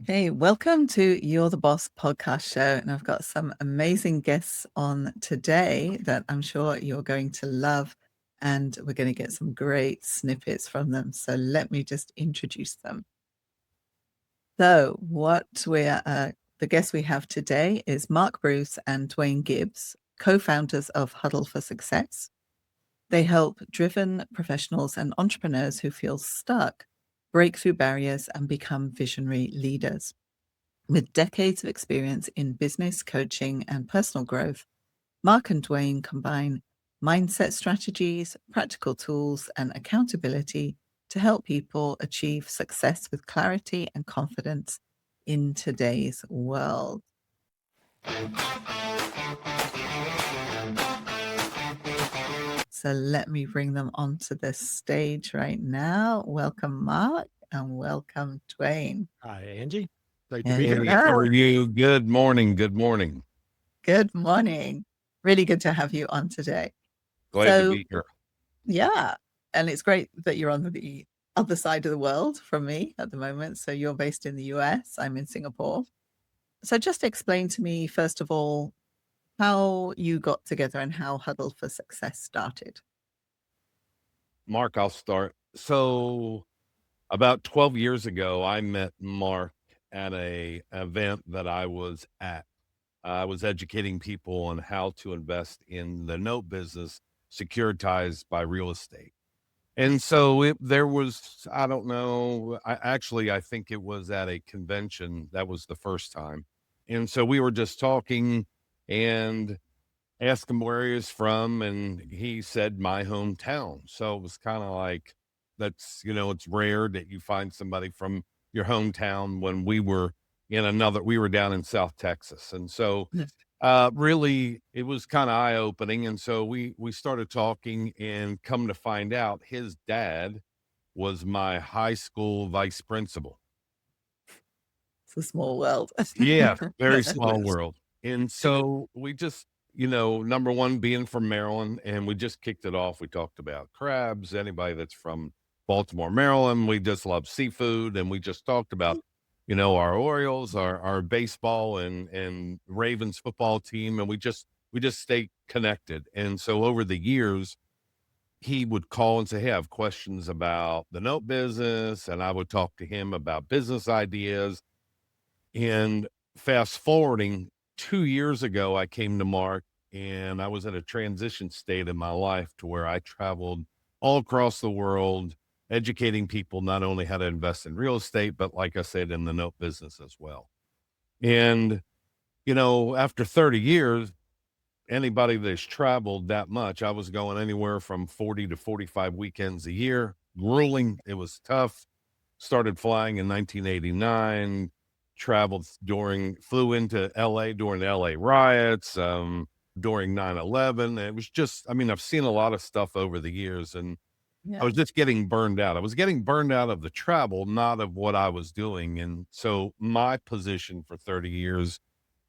Hey, welcome to You're the Boss podcast show. And I've got some amazing guests on today that I'm sure you're going to love. And we're going to get some great snippets from them. So let me just introduce them. So, the guest we have today is Mark Bruce and Dwayne Gibbs, co founders of Huddle for Success. They help driven professionals and entrepreneurs who feel stuck break through barriers and become visionary leaders. With decades of experience in business coaching and personal growth, Mark and Dwayne combine mindset strategies, practical tools, and accountability to help people achieve success with clarity and confidence in today's world. So let me bring them onto the stage right now. Welcome, Mark, and welcome, Dwayne. Hi, Angie. Great to be here. Hey, how are you? Good morning. Good morning. Good morning. Really good to have you on today. Glad to be here. Yeah, and it's great that you're on the other side of the world from me at the moment. So you're based in the US, I'm in Singapore. So just explain to me, first of all, how you got together and how Huddle for Success started. Mark, I'll start. So about 12 years ago, I met Mark at a event that I was at. I was educating people on how to invest in the note business securitized by real estate. And so there was, I don't know, I think it was at a convention. That was the first time. And so we were just talking and asked him where he was from, and he said my hometown. So it was kind of like, it's rare that you find somebody from your hometown. When we were we were down in South Texas. And so Yes. really it was kind of eye opening. And so we started talking, and come to find out his dad was my high school vice principal. It's a small world. Yeah, very small Yes. world. And so we just, number one, being from Maryland, and we just kicked it off. We talked about crabs. Anybody that's from Baltimore, Maryland, we just love seafood. And we just talked about, our Orioles, our baseball and Ravens football team. And we just stay connected. And so over the years, he would call and say, hey, I have questions about the note business. And I would talk to him about business ideas. And fast forwarding 2 years ago, I came to Mark, and I was at a transition state in my life to where I traveled all across the world, educating people not only how to invest in real estate, but like I said, in the note business as well. And, after 30 years, anybody that's traveled that much, I was going anywhere from 40 to 45 weekends a year, grueling. It was tough. Started flying in 1989, flew into LA during the LA riots, during 9/11. It was just, I've seen a lot of stuff over the years, and I was Yes. just getting burned out. I was getting burned out of the travel, not of what I was doing. And so my position for 30 years,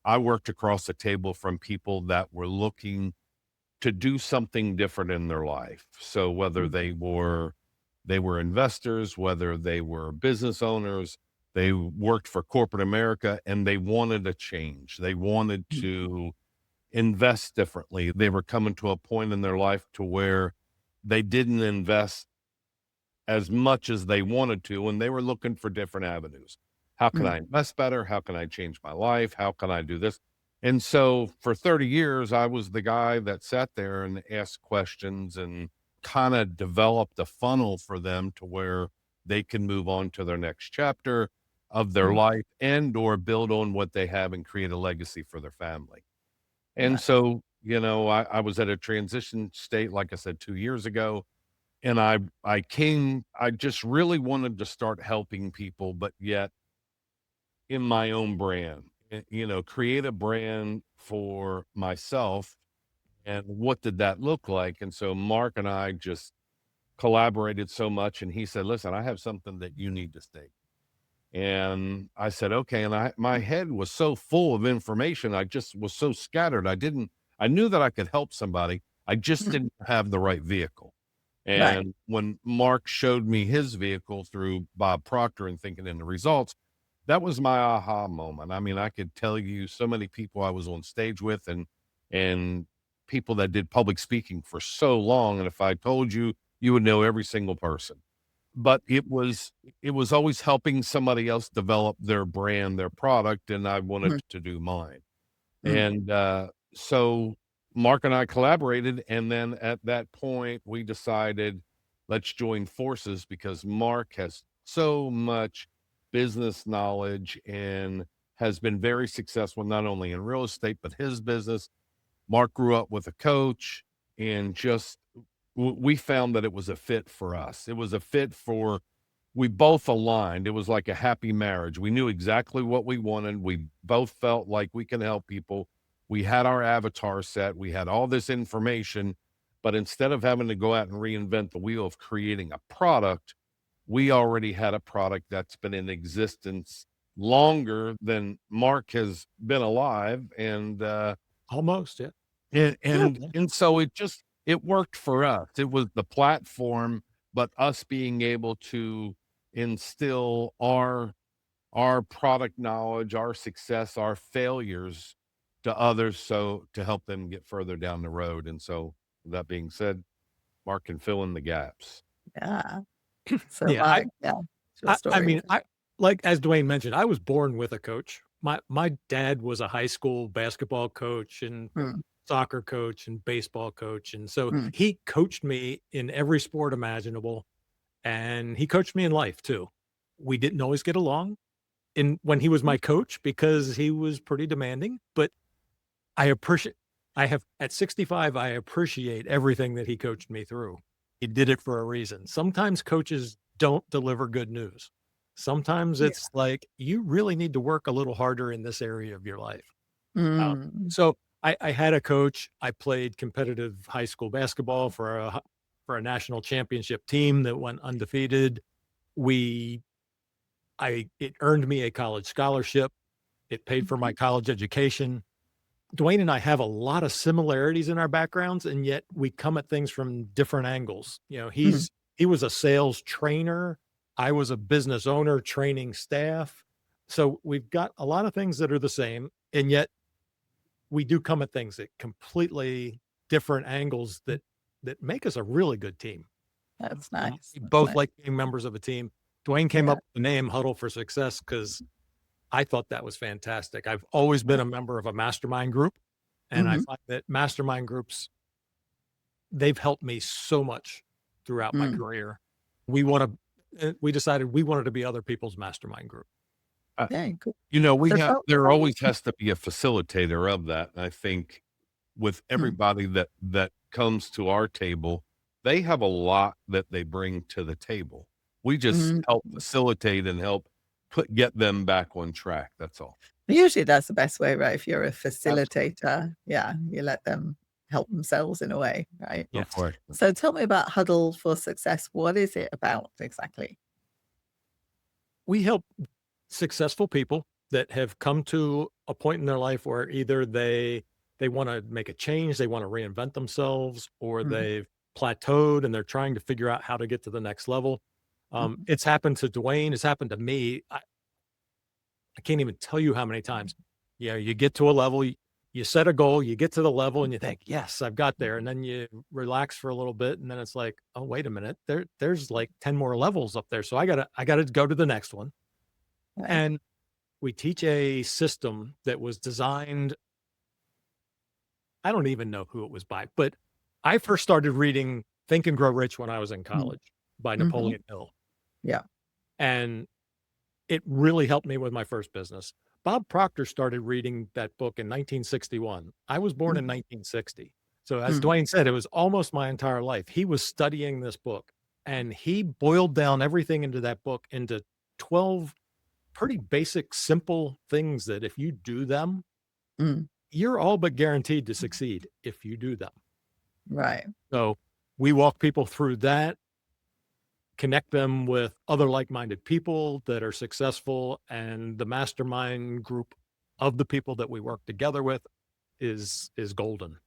I worked across the table from people that were looking to do something different in their life. So whether they were investors, whether they were business owners, they worked for corporate America, and they wanted a change. They wanted to invest differently. They were coming to a point in their life to where they didn't invest as much as they wanted to, and they were looking for different avenues. How can I invest better? How can I change my life? How can I do this? And so for 30 years, I was the guy that sat there and asked questions and kind of developed a funnel for them to where they can move on to their next chapter of their life, and or build on what they have and create a legacy for their family. And Right. so, I was at a transition state, like I said, 2 years ago. And I just really wanted to start helping people, but yet in my own brand, create a brand for myself. And what did that look like? And so Mark and I just collaborated so much, and he said, listen, I have something that you need to see. And I said, okay. And my head was so full of information. I just was so scattered. I knew that I could help somebody. I just didn't have the right vehicle. Right. And when Mark showed me his vehicle through Bob Proctor and Thinking in the Results, that was my aha moment. I mean, I could tell you so many people I was on stage with and people that did public speaking for so long. And if I told you, you would know every single person. But it was always helping somebody else develop their brand, their product, and I wanted Mm, to do mine. mm, And so Mark and I collaborated, and then at that point we decided let's join forces because Mark has so much business knowledge and has been very successful not only in real estate but his business. Mark grew up with a coach, and just we found that it was a fit for us. It was a fit for, we both aligned. It was like a happy marriage. We knew exactly what we wanted. We both felt like we can help people. We had our avatar set. We had all this information, but instead of having to go out and reinvent the wheel of creating a product, we already had a product that's been in existence longer than Mark has been alive. Almost, yeah. And so it worked for us. It was the platform, but us being able to instill our product knowledge, our success, our failures to others, so to help them get further down the road. And so that being said, Mark can fill in the gaps. yeah. So Yeah, Mark, yeah, it's your I story. mean, like as Dwayne mentioned, I was born with a coach. My dad was a high school basketball coach and Mm, soccer coach and baseball coach, and so mm, he coached me in every sport imaginable, and he coached me in life too. We didn't always get along when he was my coach because he was pretty demanding, but I appreciate I have at 65, I appreciate everything that he coached me through. He did it for a reason. Sometimes coaches don't deliver good news. Sometimes yeah. it's like, you really need to work a little harder in this area of your life. Mm, So I had a coach. I played competitive high school basketball for a national championship team that went undefeated. We it earned me a college scholarship. It paid for my okay. college education. Dwayne and I have a lot of similarities in our backgrounds, and yet we come at things from different angles. You know, Mm, he was a sales trainer. I was a business owner training staff. So we've got a lot of things that are the same, and yet we do come at things at completely different angles that make us a really good team. that's We nice. That's both nice. like being members of a team. Dwayne came Yeah. up with the name Huddle for Success because I thought that was fantastic. I've always been a member of a mastermind group, and I Mm-hmm. find that mastermind groups, they've helped me so much throughout my Mm. career. We decided we wanted to be other people's mastermind group. Uh, Okay, cool. we So have, tell, there tell me. always has to be a facilitator of that. And I think with Mm, everybody that comes to our table, they have a lot that they bring to the table. We just mm. help facilitate and help get them back on track. That's all. Usually that's the best way, right? If you're a Absolutely. facilitator, yeah, you let them help themselves in a way, right? Go Yes. for it. So tell me about Huddle for Success. What is it about exactly? We help successful people that have come to a point in their life where either they want to make a change, they want to reinvent themselves, or Mm, they've plateaued and they're trying to figure out how to get to the next level. mhm, It's happened to Dwayne. It's happened to me. I can't even tell you how many times. You know, you get to a level, you set a goal, you get to the level, and you think, "Yes, I've got there," and then you relax for a little bit, and then it's like, "Oh, wait a minute, there's like 10 more levels up there, so I gotta go to the next one." right. And we teach a system that was designed. I don't even know who it was by, but I first started reading Think and Grow Rich when I was in Mm, college by mhm. Napoleon Hill, Yeah. and it really helped me with my first business. Bob Proctor started reading that book in 1961. I was born in Mhm, 1960. So as mm, Dwayne said, it was almost my entire life. He was studying this book, and he boiled down everything into that book into 12 pretty basic, simple things that if you do them, mm, you're all but guaranteed to succeed if you do them. right. So we walk people through that, connect them with other like-minded people that are successful, and the mastermind group of the people that we work together with is golden.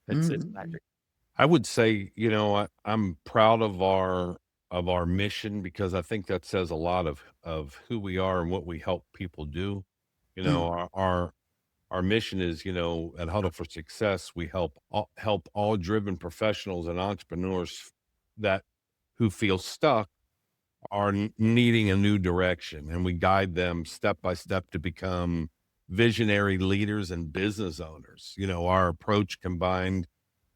It's Mm, magic. I would say, I'm proud of our mission, because I think that says a lot of who we are and what we help people do. You know, Mm, our mission is, at Huddle for Success, we help all driven professionals and entrepreneurs that who feel stuck are needing a new direction, and we guide them step by step to become visionary leaders and business owners. Our approach combined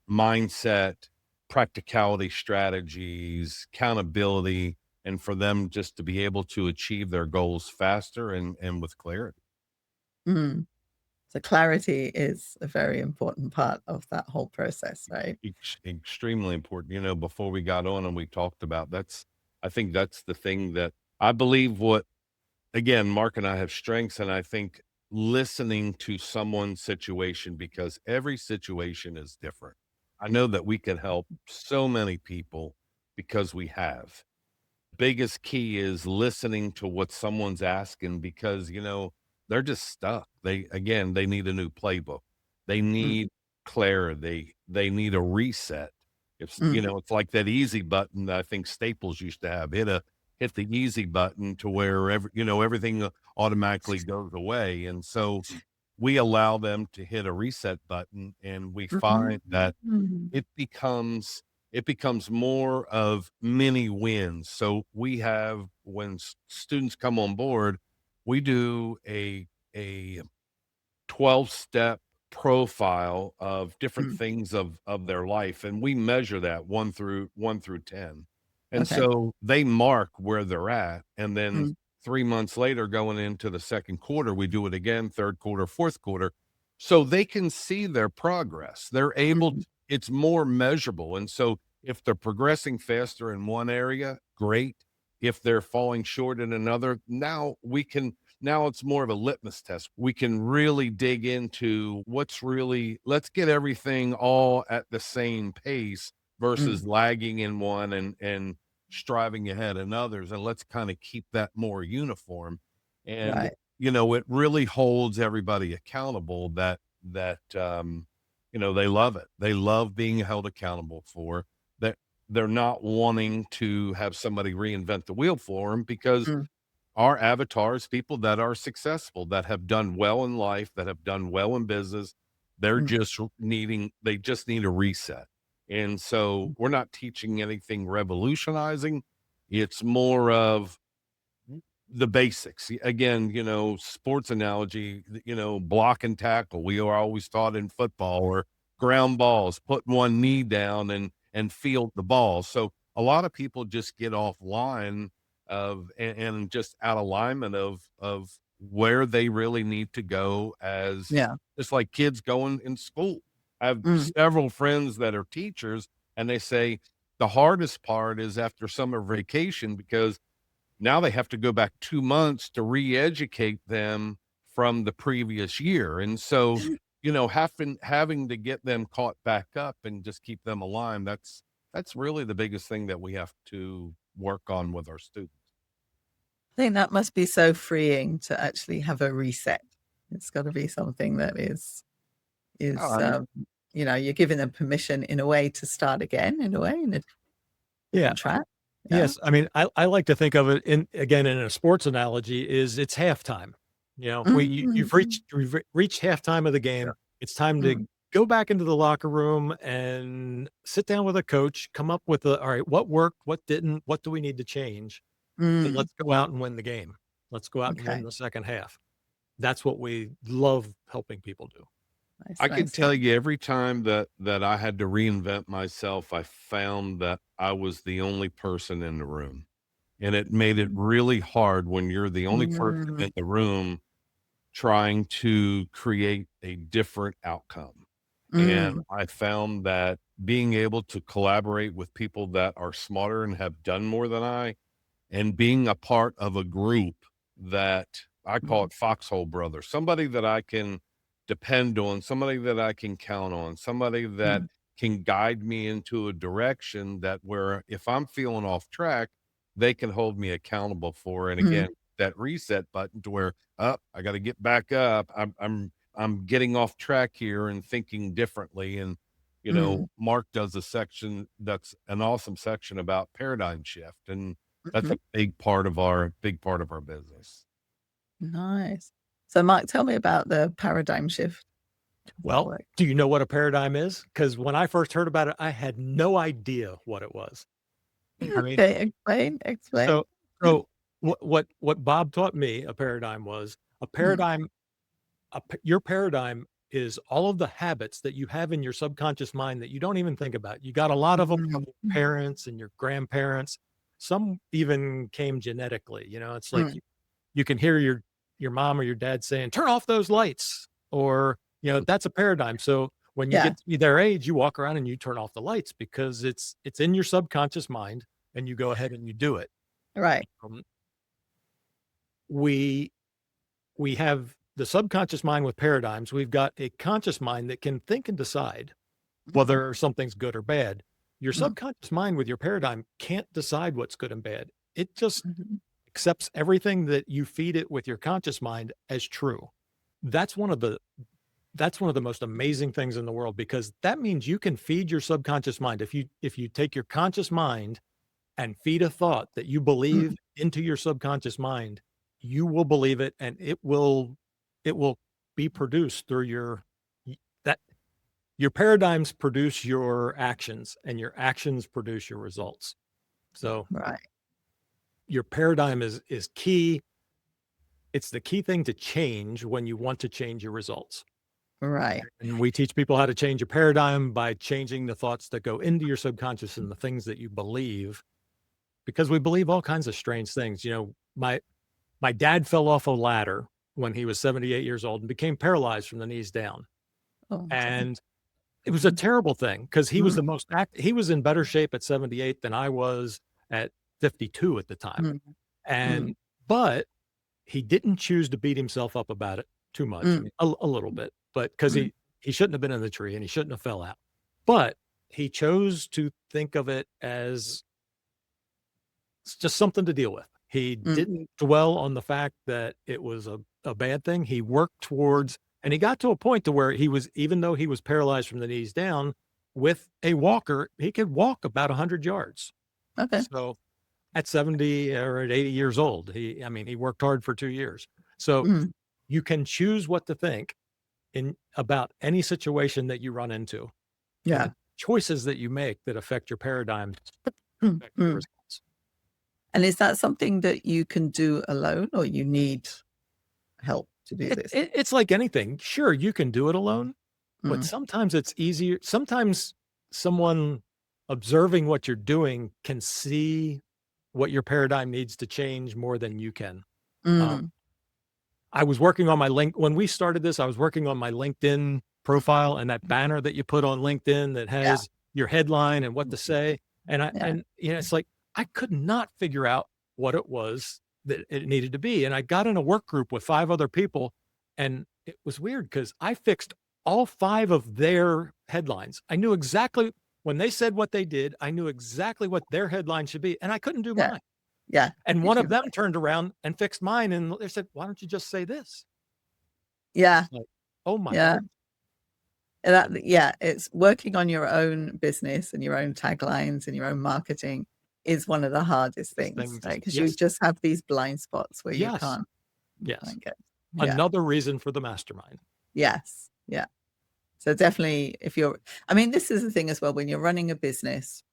mindset, practicality, strategies, accountability, and for them just to be able to achieve their goals faster and with clarity. mm. So clarity is a very important part of that whole process, right? Extremely important. Before we got on and we talked about I think that's the thing that I believe again, Mark and I have strengths, and I think listening to someone's situation, because every situation is different. I know that we can help so many people because we have. Biggest key is listening to what someone's asking, because they're just stuck. They need a new playbook. They Mm, need clarity. They need a reset. mm, It's like that easy button that I think Staples used to have. Hit the easy button to where everything automatically goes away. And so we allow them to hit a reset button, and we find that mm, it becomes it becomes more of many wins. So we have, when students come on board, we do a 12-step profile of different mm. things of their life, and we measure that 1 through 10. And Okay. so they mark where they're at, and then Mm, 3 months later, going into the second quarter, we do it again, third quarter, fourth quarter, so they can see their progress. They're able mm, It's more measurable. And so if they're progressing faster in one area, great. If they're falling short in another, now it's more of a litmus test. We can really dig into let's get everything all at the same pace mm. versus lagging in one and striving ahead in others. And let's kind of keep that more uniform. And, Right. it really holds everybody accountable that they love it. They love being held accountable for that. They're not wanting to have somebody reinvent the wheel for them, because Mm, our avatars, people that are successful, that have done well in life, that have done well in business, mm, they just need a reset. And so mm. we're not teaching anything revolutionizing. It's more of the basics. Again, sports analogy, block and tackle. We are always taught in football, or ground balls, put one knee down and field the ball. So a lot of people just get offline and just out of alignment of where they really need to go, as Yeah. just like kids going in school. I have Mm, several friends that are teachers, and they say the hardest part is after summer vacation, because now they have to go back 2 months to re-educate them from the previous year. And so, having to get them caught back up and just keep them aligned, that's really the biggest thing that we have to work on with our students. I think that must be so freeing to actually have a reset. It's got to be something that is Oh, I you're giving them permission in a way to start again, in a way, in a Yeah. different track. Yeah. Yes. I mean, I like to think of it in a sports analogy, is it's halftime. Mm, You've reached halftime of the Yeah. game. It's time to mm, go back into the locker room and sit down with a coach, come up with all right, what worked, what didn't, what do we need to change? And mm. let's go out and win the game. Let's go out and win Okay. the second half. That's what we love helping people do. Nice, I can nice. tell you, every time that I had to reinvent myself, I found that I was the only person in the room. And it made it really hard when you're the only person Mm, in the room trying to create a different outcome. And mm, I found that being able to collaborate with people that are smarter and have done more than I, and being a part of a group that I call mm, it Foxhole Brothers, somebody that I can depend on, somebody that I can count on, somebody that mm, can guide me into a direction that where if I'm feeling off track, they can hold me accountable for. And mm. again, that reset button to where up, I got to get back up. I'm getting off track here and thinking differently. And You know, Mark does a section that's an awesome section about paradigm shift, and that's a big part of our business. Nice. So, Mark, tell me about the paradigm shift. Well, do you know what a paradigm is? Because when I first heard about it, I had no idea what it was. I mean, Okay, explain. so what Bob taught me a paradigm was a paradigm. Your paradigm is all of the habits that you have in your subconscious mind that you don't even think about. You got a lot of them from your parents and your grandparents. Some even came genetically. You know, it's like you can hear your mom or your dad saying, "Turn off those lights," or you know, that's a paradigm. So when you get to be their age, you walk around and you turn off the lights because it's in your subconscious mind, and you go ahead and you do it. Right. We have the subconscious mind with paradigms. We've got a conscious mind that can think and decide whether something's good or bad. Your subconscious mind with your paradigm can't decide what's good and bad. It just accepts everything that you feed it with your conscious mind as true. That's one of the most amazing things in the world, because that means you can feed your subconscious mind. If you take your conscious mind and feed a thought that you believe into your subconscious mind, you will believe it, and it will be produced through your paradigms produce your actions, and your actions produce your results. So your paradigm is key. It's the key thing to change when you want to change your results. Right. And we teach people how to change your paradigm by changing the thoughts that go into your subconscious and the things that you believe, because we believe all kinds of strange things. You know, my dad fell off a ladder when he was 78 years old and became paralyzed from the knees down. And it was a terrible thing, because he was he was in better shape at 78 than I was at 52 at the time. But he didn't choose to beat himself up about it too much. I mean, a little bit, but because he shouldn't have been in the tree and he shouldn't have fell out. But he chose to think of it as it's just something to deal with. He didn't dwell on the fact that it was a bad thing. He worked towards, and he got to a point to where he was, even though he was paralyzed from the knees down, with a walker, he could walk about 100 yards. Okay. So at 70 or at 80 years old, he worked hard for 2 years. So you can choose what to think about any situation that you run into. Yeah. And the choices that you make that affect your paradigm affect your results. And is that something that you can do alone, or you need help to do this? It's like anything. Sure, you can do it alone, but sometimes it's easier. Sometimes someone observing what you're doing can see what your paradigm needs to change more than you can. I was working on when we started this, I was working on my LinkedIn profile, and that banner that you put on LinkedIn that has your headline and what to say. And you know, it's like, I could not figure out what it was that it needed to be. And I got in a work group with 5 other people, and it was weird because I fixed all 5 of their headlines. I knew exactly when they said what they did, I knew exactly what their headline should be, and I couldn't do mine. Yeah. And one of them turned around and fixed mine, and they said, "Why don't you just say this?" Yeah. Like, oh my God. It's working on your own business and your own taglines and your own marketing is one of the hardest things, right? Because you just have these blind spots where you can't. Yes. Get. Another reason for the mastermind. Yes. Yeah. So definitely, this is the thing as well, when you're running a business,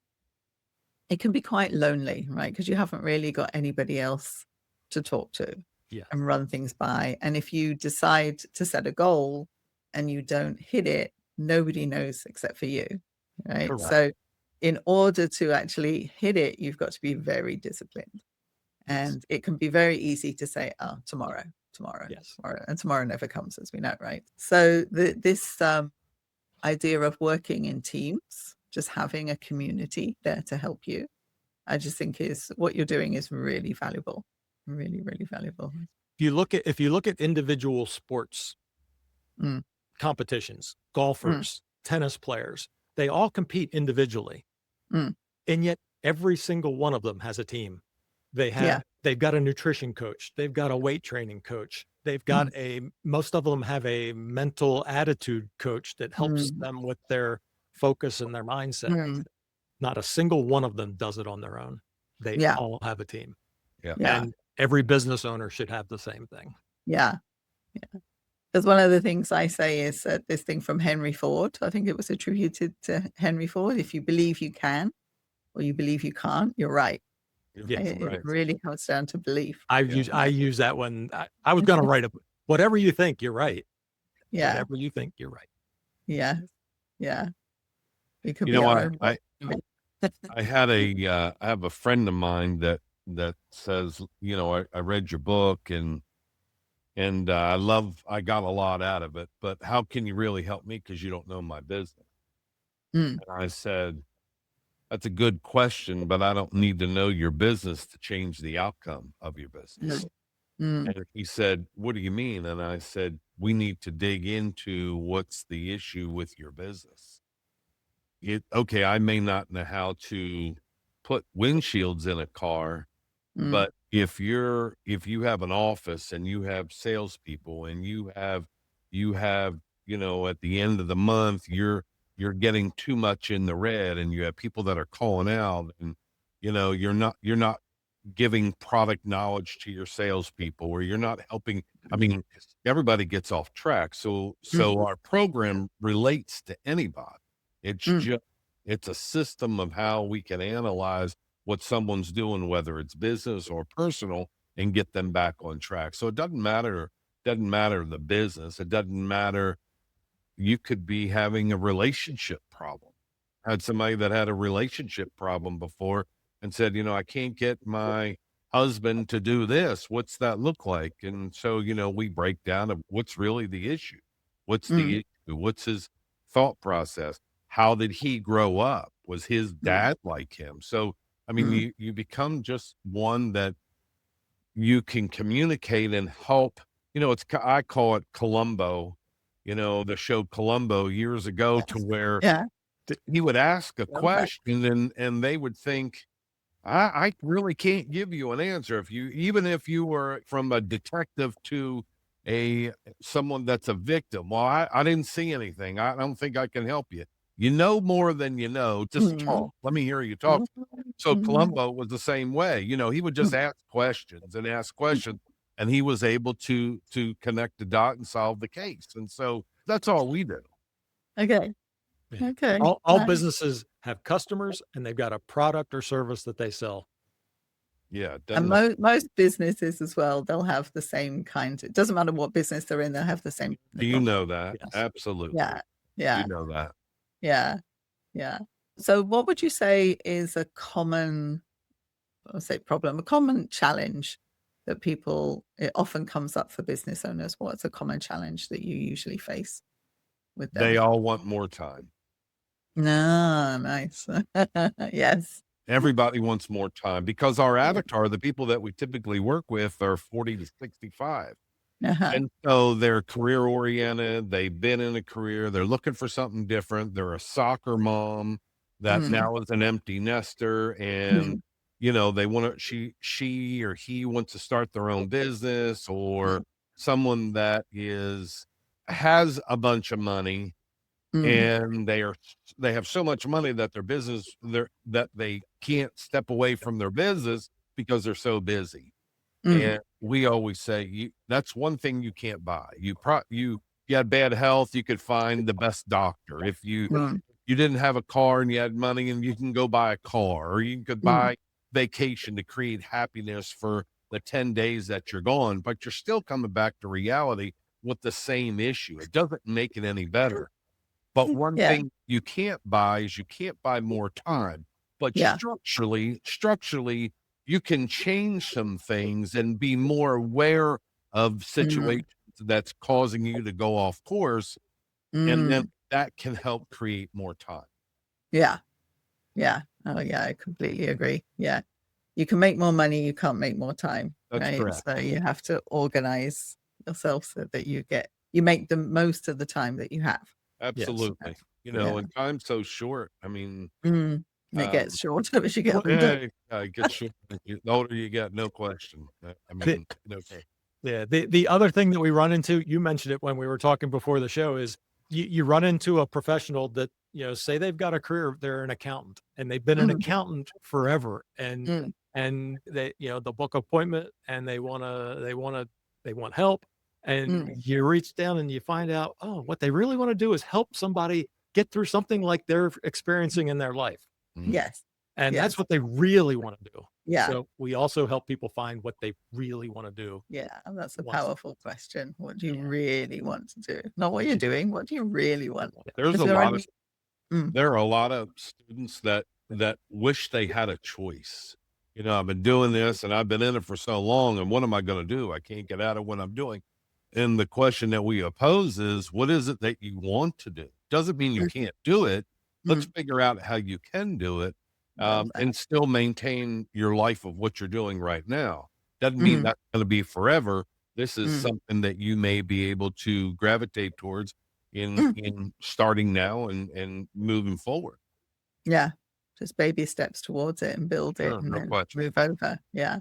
it can be quite lonely, right? Because you haven't really got anybody else to talk to and run things by. And if you decide to set a goal and you don't hit it, nobody knows except for you, right? Correct. So in order to actually hit it, you've got to be very disciplined. And it can be very easy to say, oh, tomorrow, tomorrow. And tomorrow never comes, as we know, right? So this idea of working in teams, just having a community there to help you, I just think is what you're doing is really valuable. Really, really valuable. If you look at individual sports competitions, golfers, tennis players, they all compete individually. And yet every single one of them has a team. They've got a nutrition coach. They've got a weight training coach. They've got most of them have a mental attitude coach that helps them with their focus and their mindset. Mm. Not a single one of them does it on their own. They Yeah. all have a team. Yeah. Yeah. And every business owner should have the same thing. Yeah. Yeah. Because one of the things I say is this thing from Henry Ford. I think it was attributed to Henry Ford. If you believe you can or you believe you can't, you're right. Yeah, It really comes down to belief. I use that when I was going to write whatever you think, you're right. Yeah. Whatever you think, you're right. Yeah. Yeah. It could You be know, our I have a friend of mine that says, you know, I read your book and I got a lot out of it, but how can you really help me? Because you don't know my business. Mm. And I said, that's a good question, but I don't need to know your business to change the outcome of your business. Mm. And he said, what do you mean? And I said, we need to dig into what's the issue with your business. Okay, I may not know how to put windshields in a car, Mm. but if you have an office and you have salespeople and you have, you know, at the end of the month, you're getting too much in the red and you have people that are calling out and, you know, you're not giving product knowledge to your salespeople or you're not helping. I mean, everybody gets off track. So our program relates to anybody. It's just, it's a system of how we can analyze what someone's doing, whether it's business or personal, and get them back on track. So it doesn't matter the business. It doesn't matter. You could be having a relationship problem. I had somebody that had a relationship problem before and said, you know, I can't get my husband to do this. What's that look like? And so, you know, we break down of what's really the issue. What's the issue? What's his thought process? How did he grow up? Was his dad like him? So, I mean, you become just one that you can communicate and help. You know, I call it Columbo, you know, the show Columbo years ago, to where he would ask a question and they would think, I really can't give you an answer. Even if you were from a detective to someone that's a victim. Well, I didn't see anything. I don't think I can help you. You know more than you know. Just talk. Let me hear you talk. So Columbo was the same way. You know, he would just ask questions and he was able to connect the dot and solve the case. And so that's all we do. Okay. Yeah. Okay. All businesses have customers and they've got a product or service that they sell. Yeah. And most businesses as well, they'll have the same kind. It doesn't matter what business they're in, they'll have the same. Do you know that? Yes. Absolutely. Yeah. Yeah. You know that. Yeah. Yeah. So what would you say is a common, problem, a common challenge that it often comes up for business owners? What's a common challenge that you usually face with them? They all want more time. No, nice. Yes. Everybody wants more time because our avatar, the people that we typically work with, are 40 to 65. And so they're career oriented. They've been in a career. They're looking for something different. They're a soccer mom that now is an empty nester. And, you know, they want to, she or he wants to start their own business, or someone that has a bunch of money and they have so much money that their business, that they can't step away from their business because they're so busy. And we always say, that's one thing you can't buy. You had bad health, you could find the best doctor. If you didn't have a car and you had money, and you can go buy a car, or you could buy vacation to create happiness for the 10 days that you're gone, but you're still coming back to reality with the same issue. It doesn't make it any better. But one thing you can't buy is you can't buy more time. But structurally, you can change some things and be more aware of situations that's causing you to go off course. And then that can help create more time. Yeah. Yeah. Oh, yeah. I completely agree. Yeah. You can make more money. You can't make more time. That's right? correct. So you have to organize yourself so that you make the most of the time that you have. Absolutely. Yes. You know, and time's so short. I mean, It gets shorter as you get older. it gets short. The older you get, no question. I mean, okay. Yeah. The other thing that we run into, you mentioned it when we were talking before the show, is you run into a professional that say they've got a career, they're an accountant and they've been an accountant forever, and they, they'll book appointment and they want help. And you reach down and you find out, oh, what they really want to do is help somebody get through something like they're experiencing in their life. Yes. And that's what they really want to do. Yeah. So we also help people find what they really want to do. Yeah. And that's a powerful question. What do you really want to do? Not what you're doing. What do you really want? There are a lot of students that wish they had a choice. I've been doing this and I've been in it for so long, and what am I going to do? I can't get out of what I'm doing. And the question that we oppose is, what is it that you want to do? Doesn't mean you can't do it. Let's figure out how you can do it, and still maintain your life of what you're doing right now. Doesn't mean that's going to be forever. This is something that you may be able to gravitate towards in starting now and moving forward. Yeah. Just baby steps towards it and build it and then move over. Yeah.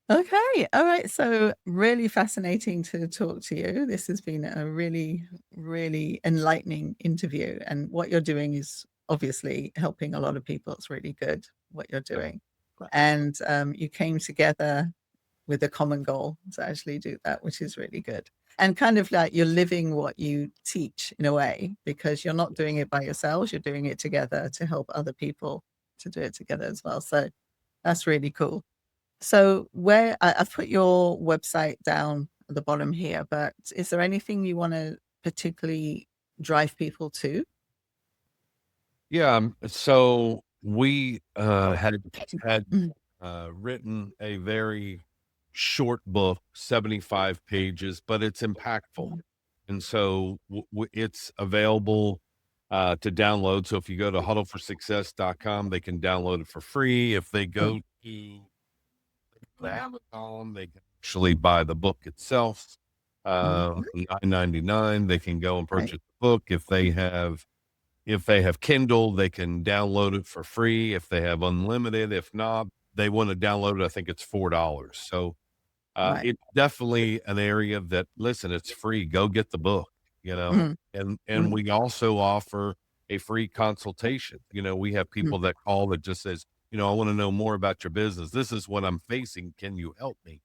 Okay. All right. So really fascinating to talk to you. This has been a really, really enlightening interview. And what you're doing is obviously helping a lot of people. It's really good what you're doing. And you came together with a common goal to actually do that, which is really good. And kind of like you're living what you teach in a way, because you're not doing it by yourselves. You're doing it together to help other people to do it together as well. So that's really cool. So where I've put your website down at the bottom here, but is there anything you want to particularly drive people to? Yeah. So we had written a very short book, 75 pages, but it's impactful. And so it's available to download. So if you go to huddleforsuccess.com, they can download it for free. If they go to Amazon, they can actually buy the book itself, $9.99. They can go and purchase the book. If they have Kindle, they can download it for free. If they have unlimited, if not, they want to download it, I think it's $4. So it's definitely an area that, listen, it's free. Go get the book, and we also offer a free consultation. We have people that call that just says, I want to know more about your business. This is what I'm facing. Can you help me?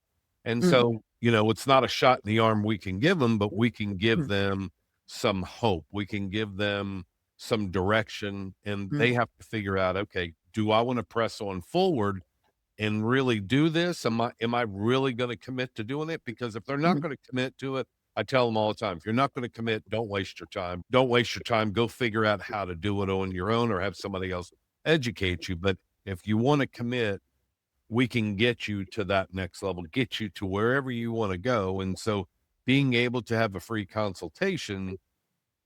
And so, it's not a shot in the arm we can give them, but we can give them some hope. We can give them some direction, and they have to figure out, okay, do I want to press on forward and really do this? Am I really going to commit to doing it? Because if they're not going to commit to it, I tell them all the time, if you're not going to commit, don't waste your time. Don't waste your time. Go figure out how to do it on your own or have somebody else educate you. But if you want to commit, we can get you to that next level, get you to wherever you want to go. And so being able to have a free consultation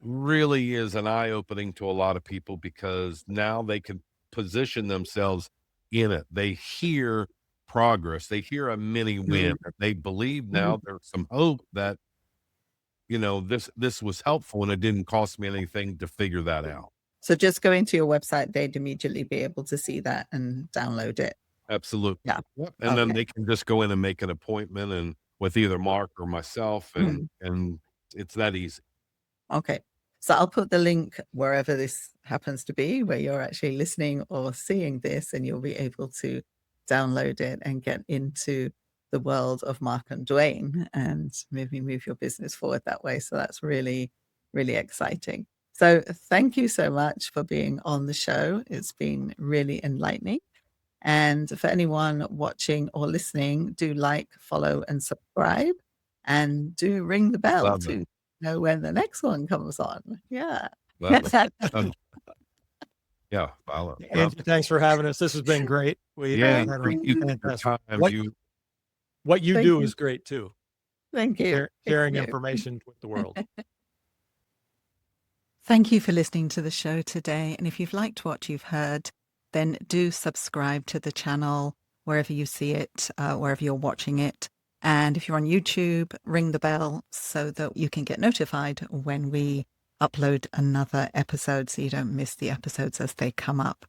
really is an eye-opening to a lot of people, because now they can position themselves in it. They hear progress. They hear a mini win. They believe now there's some hope that, this was helpful and it didn't cost me anything to figure that out. So just going to your website, they'd immediately be able to see that and download it. Absolutely. Yeah. Yep. And then they can just go in and make an appointment and with either Mark or myself, and it's that easy. Okay. So I'll put the link wherever this happens to be, where you're actually listening or seeing this, and you'll be able to download it and get into the world of Mark and Dwayne and maybe move your business forward that way. So that's really, really exciting. So thank you so much for being on the show. It's been really enlightening. And for anyone watching or listening, do like, follow, and subscribe, and do ring the bell to know when the next one comes on. Yeah. Yeah. Follow. Angie, thanks for having us. This has been great. What you do is great too. Thank you. Sharing information with the world. Thank you for listening to the show today. And if you've liked what you've heard, then do subscribe to the channel wherever you see it, wherever you're watching it. And if you're on YouTube, ring the bell so that you can get notified when we upload another episode, so you don't miss the episodes as they come up.